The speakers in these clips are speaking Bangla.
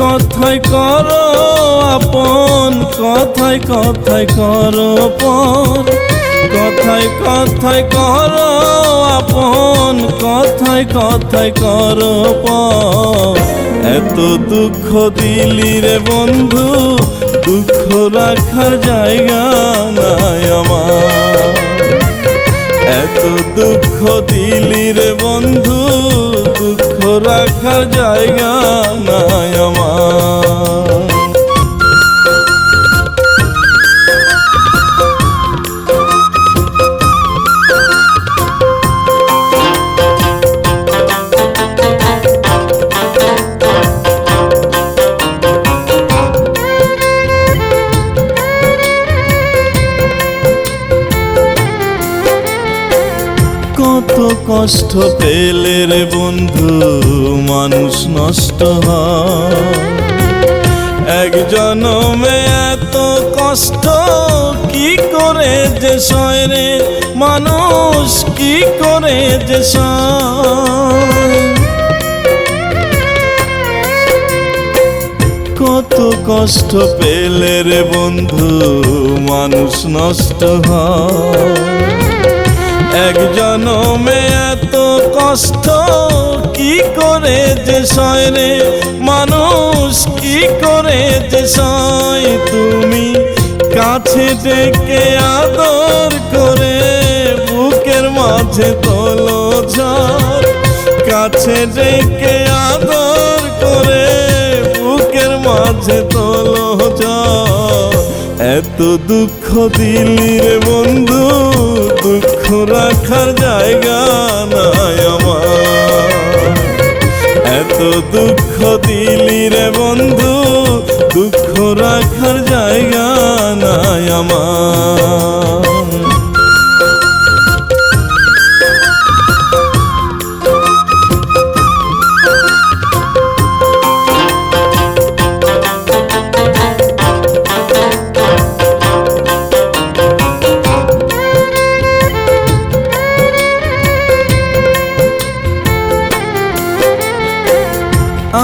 কথায় করো আপন, কথায় কথায় করো পর, কথায় কথায় করো আপন, কথায় কথায় করো পর। এত দুঃখ দিলি রে বন্ধু, দুঃখ রাখার জায়গা নাই আমার। এত দুঃখ দিলি রে বন্ধু, দুঃখ রাখার জায়গা নাই আমার। কত কষ্ট পেলে রে বন্ধু মানুষ নষ্ট হয়। এক জনমে এত কষ্ট কি করে যে সয় রে মানুষ, কি করে যে সয়। কত কষ্ট পেলে রে বন্ধু মানুষ নষ্ট হয়। এক জনমে এত কষ্ট কি করে যে সয় রে মানুষ, কি করে যে সয়। তুমি কাছে ডেকে আদর করে বুকের মাঝে তোলো ঝড়, কাছে ডেকে আদর করে বুকের মাঝে তোলো ঝড়। এত দুঃখ দিলি রে বন্ধু, দুঃখ রাখার জায়গা নাই আমার। এত দুঃখ দিলি রে বন্ধু, দুঃখ রাখার জায়গা নাই আমার।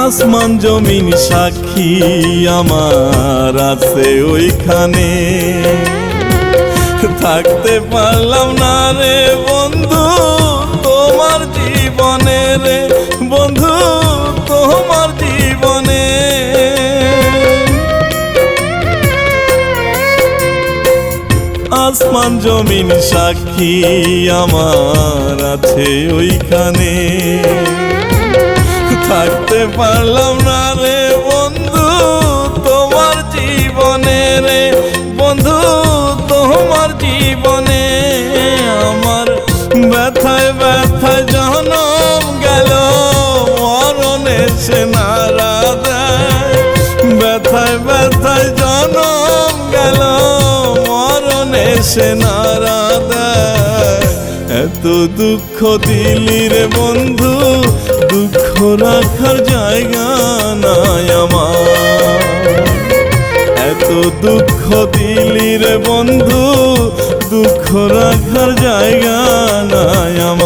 আসমান জমিন সাক্ষী আমার আছে ওইখানে, থাকতে পারলাম না রে বন্ধু তোমার জীবনে রে বন্ধু তোমার জীবনে। আসমান জমিন সাক্ষী আমার আছে ওইখানে, থাকতে পারলাম না রে বন্ধু তোমার জীবনে রে বন্ধু তোমার জীবনে। আমার ব্যথায় ব্যথায় জনম গেল মরণে সে নাড়া দেয়, ব্যথায় ব্যথায় জনম গেল মরণে সে নাড়া দেয়। এত দুঃখ দিলি রে বন্ধু, দুঃখ রাখার জায়গা নাই আমার। এত দুঃখ দিলি রে বন্ধু, দুঃখ রাখার জায়গা নাই আমার।